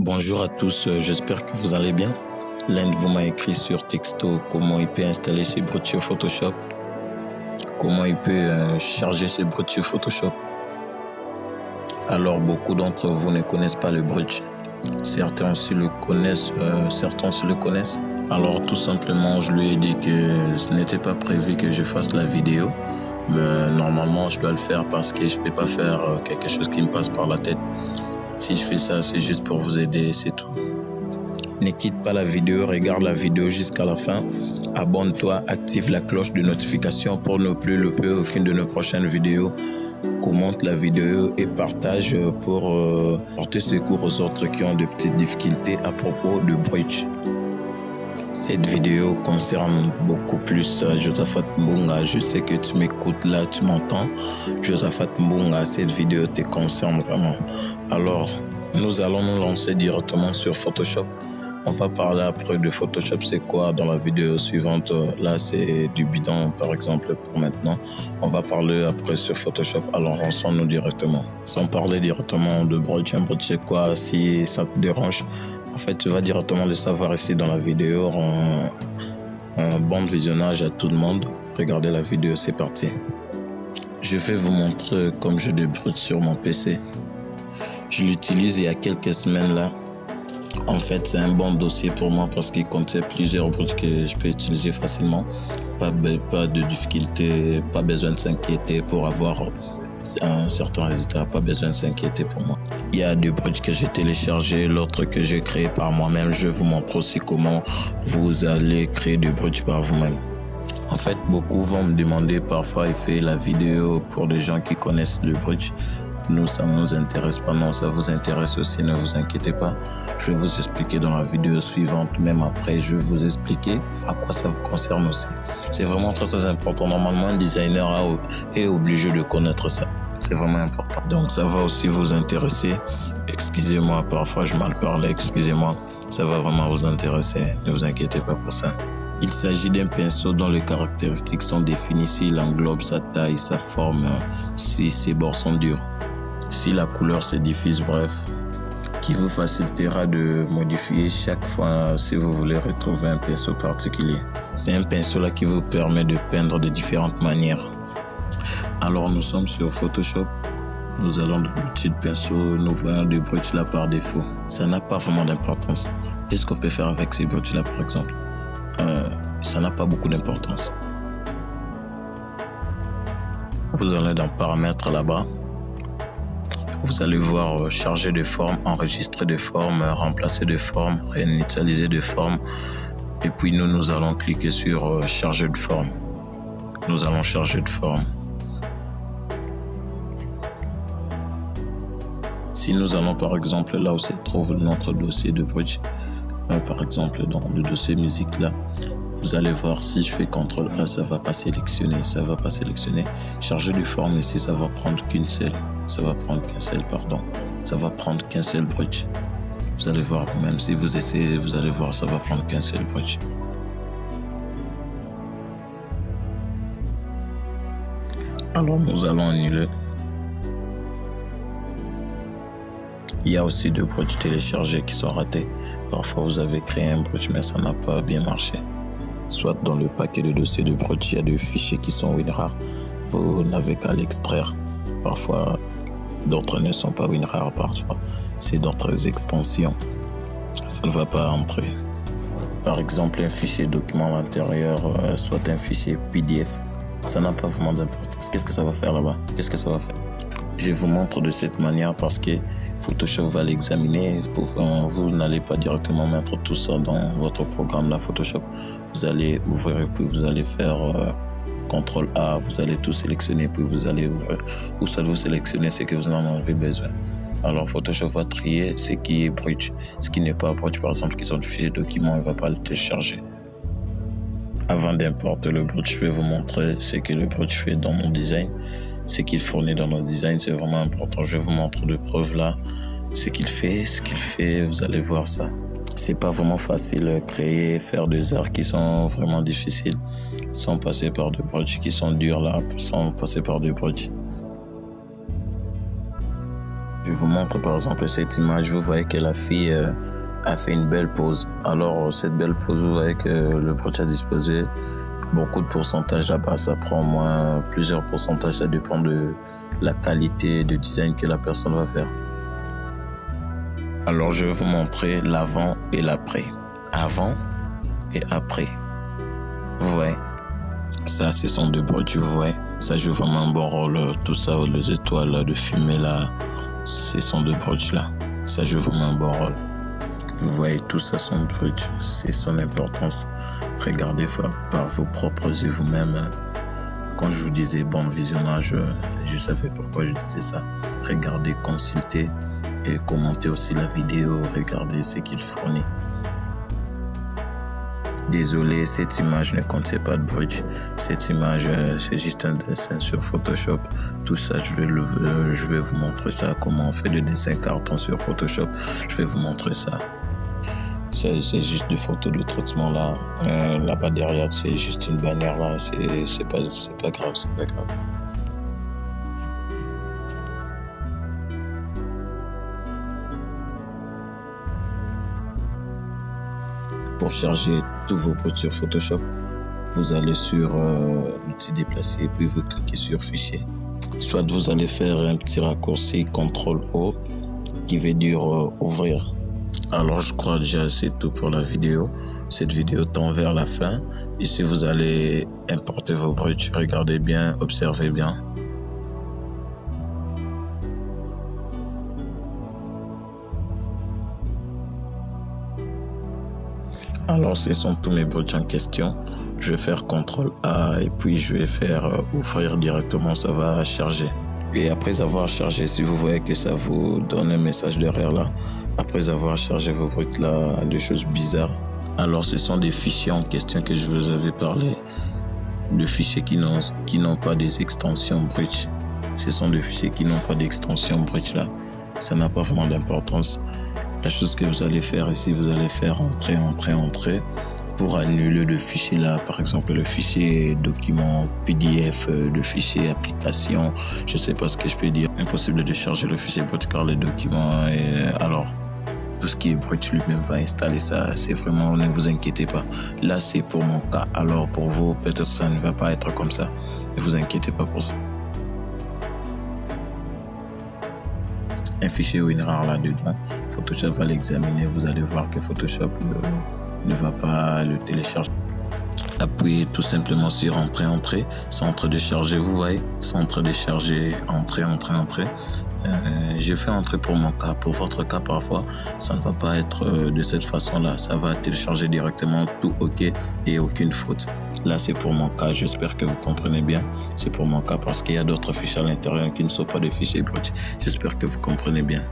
Bonjour à tous, j'espère que vous allez bien. L'un de vous m'a écrit sur texto comment il peut installer ses bruits sur Photoshop, comment il peut charger ses bruits sur Photoshop. Alors beaucoup d'entre vous ne connaissent pas le bridge. Certains aussi le connaissent, Alors tout simplement, je lui ai dit que ce n'était pas prévu que je fasse la vidéo. Mais normalement, je dois le faire parce que je ne peux pas faire quelque chose qui me passe par la tête. Si je fais ça, c'est juste pour vous aider, c'est tout. Ne quitte pas la vidéo, regarde la vidéo jusqu'à la fin. Abonne-toi, active la cloche de notification pour ne plus louper aucune de nos prochaines vidéos. Commente la vidéo et partage pour porter secours aux autres qui ont de petites difficultés à propos de bridge. Cette vidéo concerne beaucoup plus Josaphat Mbunga. Je sais que tu m'écoutes là, tu m'entends. Josaphat Mbunga, cette vidéo te concerne vraiment. Alors, nous allons nous lancer directement sur Photoshop. On va parler après de Photoshop, c'est quoi dans la vidéo suivante. Là, c'est du bidon, par exemple, pour maintenant. On va parler après sur Photoshop. Alors, lançons-nous directement. Sans parler directement de bridge, un bridge, c'est quoi? Si ça te dérange, en fait, tu vas directement le savoir ici dans la vidéo. Un bon visionnage à tout le monde. Regardez la vidéo, c'est parti. Je vais vous montrer comme je débrouille sur mon PC. Je l'utilise il y a quelques semaines là. En fait, c'est un bon dossier pour moi parce qu'il contient plusieurs bridges que je peux utiliser facilement. Pas de difficulté, pas besoin de s'inquiéter pour avoir un certain résultat, pas besoin de s'inquiéter pour moi. Il y a des bridges que j'ai téléchargés, l'autre que j'ai créé par moi-même. Je vous montre aussi comment vous allez créer des bridges par vous-même. En fait, beaucoup vont me demander parfois, il fait la vidéo pour des gens qui connaissent le bridge. Nous, ça ne nous intéresse pas. Non, ça vous intéresse aussi, ne vous inquiétez pas. Je vais vous expliquer dans la vidéo suivante. Même après, je vais vous expliquer à quoi ça vous concerne aussi. C'est vraiment très, très important. Normalement, un designer est obligé de connaître ça. C'est vraiment important. Donc, ça va aussi vous intéresser. Excusez-moi, parfois je mal parle. Excusez-moi, ça va vraiment vous intéresser. Ne vous inquiétez pas pour ça. Il s'agit d'un pinceau dont les caractéristiques sont définies s'il englobe sa taille, sa forme, si ses bords sont durs, si la couleur se diffuse, bref, qui vous facilitera de modifier chaque fois si vous voulez retrouver un pinceau particulier. C'est un pinceau là qui vous permet de peindre de différentes manières. Alors nous sommes sur Photoshop, nous allons dans l'outil de pinceau, nous voyons des bridges là par défaut. Ça n'a pas vraiment d'importance. Qu'est-ce qu'on peut faire avec ces bridges là par exemple? Ça n'a pas beaucoup d'importance. Vous allez dans paramètres là-bas. Vous allez voir charger de forme, enregistrer de forme, remplacer de forme, réinitialiser de forme. Et puis nous allons cliquer sur charger de forme. Nous allons charger de forme. Si nous allons par exemple là où se trouve notre dossier de bridge, par exemple dans le dossier musique là, vous allez voir si je fais CTRL A, ça va pas sélectionner, Charger de forme ici, ça va prendre qu'un seul bridge. Vous allez voir vous-même, si vous essayez, vous allez voir, ça va prendre qu'un seul bridge. Alors nous allons annuler. Il y a aussi deux bridges téléchargés qui sont ratés. Parfois vous avez créé un bridge mais ça n'a pas bien marché. Soit dans le paquet de dossiers de bridge, il y a des fichiers qui sont WinRAR. Vous n'avez qu'à l'extraire. Parfois d'autres ne sont pas WinRAR, parfois c'est d'autres extensions. Ça ne va pas entrer. Par exemple, un fichier document à l'intérieur, soit un fichier PDF. Ça n'a pas vraiment d'importance. Qu'est-ce que ça va faire là-bas? Qu'est-ce que ça va faire? Je vous montre de cette manière parce que Photoshop va l'examiner. Vous n'allez pas directement mettre tout ça dans votre programme là, Photoshop. Vous allez ouvrir et puis vous allez faire CTRL A. Vous allez tout sélectionner puis vous allez ouvrir. Ou ça vous sélectionner ce que vous en avez besoin. Alors Photoshop va trier ce qui est bridge. Ce qui n'est pas bridge, par exemple, qui sont des fichiers documents, il ne va pas le télécharger. Avant d'importer le bridge, je vais vous montrer ce que le bridge fait dans mon design. Ce qu'il fournit dans nos designs, c'est vraiment important. Je vais vous montrer de preuves là. Ce qu'il fait, vous allez voir ça. C'est pas vraiment facile créer, faire des arts qui sont vraiment difficiles sans passer par des bridges qui sont durs là, sans passer par des bridges. Je vous montre par exemple cette image. Vous voyez que la fille a fait une belle pose. Alors cette belle pose, vous voyez que le bridge a disposé beaucoup de pourcentages là-bas. Ça prend au moins plusieurs pourcentages. Ça dépend de la qualité de design que la personne va faire. Alors je vais vous montrer l'avant et l'après. Avant et après. Vous voyez. Ça, ce sont deux bridges, vous voyez. Ça joue vraiment un bon rôle. Tout ça, les étoiles de fumée là. Ce sont deux bridges là. Ça joue vraiment un bon rôle. Vous voyez, tout ça sont bridges. C'est son importance. Regardez par vos propres yeux vous-même. Quand je vous disais bon visionnage, je savais pourquoi je disais ça. Regardez, consultez et commentez aussi la vidéo. Regardez ce qu'il fournit. Désolé, cette image ne contient pas de bridge. Cette image, c'est juste un dessin sur Photoshop. Tout ça, je vais vous montrer ça, comment on fait des dessins carton sur Photoshop. Je vais vous montrer ça. C'est juste des photos de traitement là. Là-bas derrière, c'est juste une bannière là. C'est pas grave, c'est pas grave. Pour charger tous vos bridges sur Photoshop, vous allez sur l'outil déplacer, puis vous cliquez sur fichier. Soit vous allez faire un petit raccourci CTRL-O qui veut dire ouvrir. Alors je crois déjà c'est tout pour la vidéo. Cette vidéo tend vers la fin. Ici vous allez importer vos bridges. Regardez bien, observez bien. Alors ce sont tous mes bridges en question. Je vais faire CTRL A et puis je vais faire ouvrir directement, ça va charger. Et après avoir chargé, si vous voyez que ça vous donne un message derrière là, après avoir chargé vos bridges là, des choses bizarres. Alors ce sont des fichiers en question que je vous avais parlé. De fichiers qui n'ont pas des extensions bridge. Ce sont des fichiers qui n'ont pas d'extension bridge là. Ça n'a pas vraiment d'importance. La chose que vous allez faire ici, vous allez faire entrer pour annuler le fichier là, par exemple le fichier document PDF, le fichier application, je sais pas ce que je peux dire. Impossible de charger le fichier bridge car les documents et alors tout ce qui est bridge lui-même va installer ça. C'est vraiment, ne vous inquiétez pas. Là c'est pour mon cas. Alors pour vous peut-être ça ne va pas être comme ça. Ne vous inquiétez pas pour ça. Un fichier WinRAR là-dedans, Photoshop va l'examiner, vous allez voir que Photoshop ne va pas le télécharger. Appuyez tout simplement sur entrer, c'est en train de charger, vous voyez, c'est en train de charger, entrer. J'ai fait entrer pour mon cas, pour votre cas parfois, ça ne va pas être de cette façon-là, ça va télécharger directement tout OK et aucune faute. Là, c'est pour mon cas, j'espère que vous comprenez bien. C'est pour mon cas parce qu'il y a d'autres fichiers à l'intérieur qui ne sont pas des fichiers bridge. J'espère que vous comprenez bien.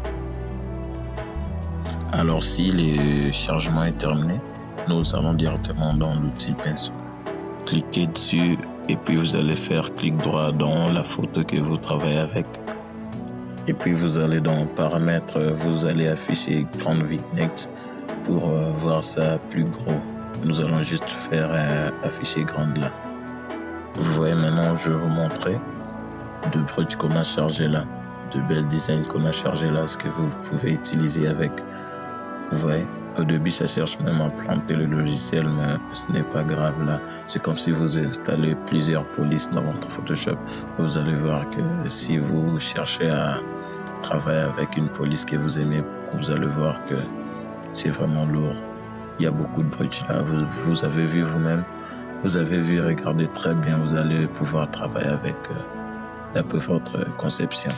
Alors, si le chargement est terminé, nous allons directement dans l'outil pinceau. Cliquez dessus et puis vous allez faire clic droit dans la photo que vous travaillez avec. Et puis vous allez dans paramètres, vous allez afficher grande vignette pour voir ça plus gros. Nous allons juste faire afficher grande là. Vous voyez maintenant, je vais vous montrer. de bridge qu'on a chargé là, de belles designs qu'on a chargé là, ce que vous pouvez utiliser avec. Vous voyez, au début, ça cherche même à planter le logiciel, mais ce n'est pas grave là. C'est comme si vous installez plusieurs polices dans votre Photoshop. Vous allez voir que si vous cherchez à travailler avec une police que vous aimez, vous allez voir que c'est vraiment lourd. Il y a beaucoup de bridge là. Vous avez vu vous-même. Vous avez vu, regardez très bien. Vous allez pouvoir travailler avec d'après votre conception.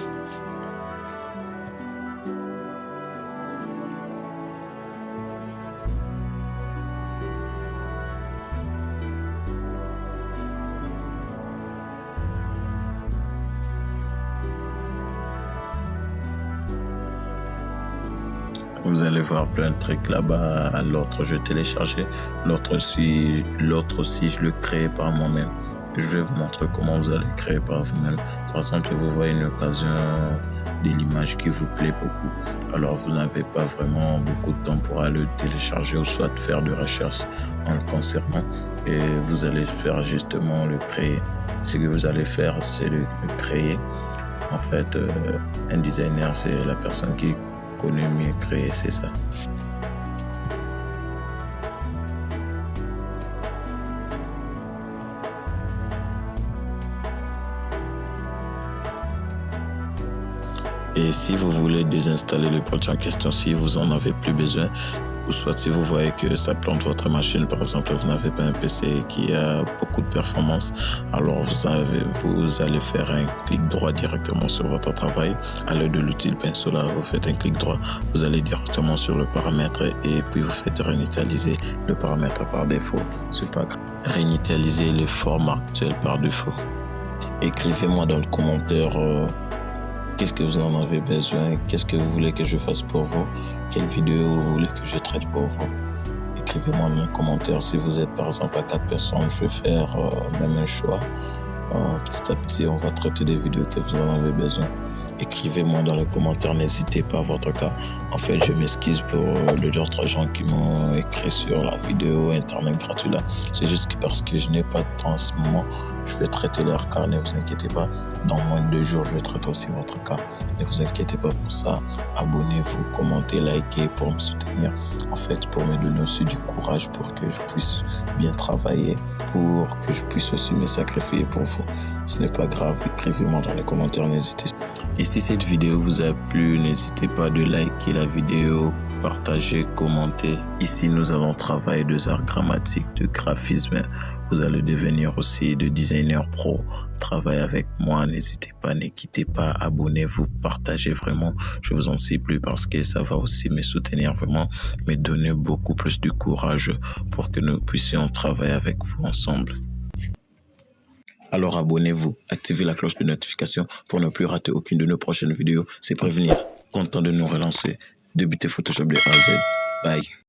Vous allez voir plein de trucs là-bas. L'autre, je téléchargeais. L'autre aussi, je le crée par moi-même. Je vais vous montrer comment vous allez créer par vous-même. Par exemple, vous voyez une occasion de l'image qui vous plaît beaucoup. Alors, vous n'avez pas vraiment beaucoup de temps pour aller le télécharger ou soit faire de recherche en le concernant. Et vous allez faire justement le créer. Ce que vous allez faire, c'est le créer. En fait, un designer, c'est la personne qui connaît mieux créer, c'est ça. Et si vous voulez désinstaller le produit en question, si vous en avez plus besoin, ou soit si vous voyez que ça plante votre machine, par exemple, vous n'avez pas un PC qui a beaucoup de performance, alors vous allez faire un clic droit directement sur votre travail. À l'aide de l'outil pinceau là, vous faites un clic droit, vous allez directement sur le paramètre et puis vous faites réinitialiser le paramètre par défaut. C'est pas grave. Réinitialiser les formats actuels par défaut. Écrivez-moi dans le commentaire qu'est-ce que vous en avez besoin, qu'est-ce que vous voulez que je fasse pour vous, quelle vidéo vous voulez que je traite pour vous. Écrivez-moi dans les commentaires. Si vous êtes par exemple à 4 personnes, je vais faire même un choix. Petit à petit, on va traiter des vidéos que vous en avez besoin. Écrivez-moi dans les commentaires, n'hésitez pas à votre cas. En fait, je m'excuse pour les autres gens qui m'ont écrit sur la vidéo internet gratuit là. C'est juste parce que je n'ai pas de temps en ce moment. Je vais traiter leur cas, ne vous inquiétez pas. Dans moins de 2 jours, je vais traiter aussi votre cas. Ne vous inquiétez pas pour ça. Abonnez-vous, commentez, likez pour me soutenir. En fait, pour me donner aussi du courage pour que je puisse bien travailler, pour que je puisse aussi me sacrifier pour vous. Ce n'est pas grave, écrivez-moi dans les commentaires, n'hésitez pas. Et si cette vidéo vous a plu, n'hésitez pas de liker la vidéo, partager, commenter. Ici, nous allons travailler des arts grammatiques, de graphisme. Vous allez devenir aussi de designer pro. Travaillez avec moi, n'hésitez pas, ne quittez pas, abonnez-vous, partagez vraiment. Je vous en supplie parce que ça va aussi me soutenir vraiment, me donner beaucoup plus de courage pour que nous puissions travailler avec vous ensemble. Alors abonnez-vous, activez la cloche de notification pour ne plus rater aucune de nos prochaines vidéos. C'est prévenir. Content de nous relancer. Débutez Photoshop de A à Z. Bye.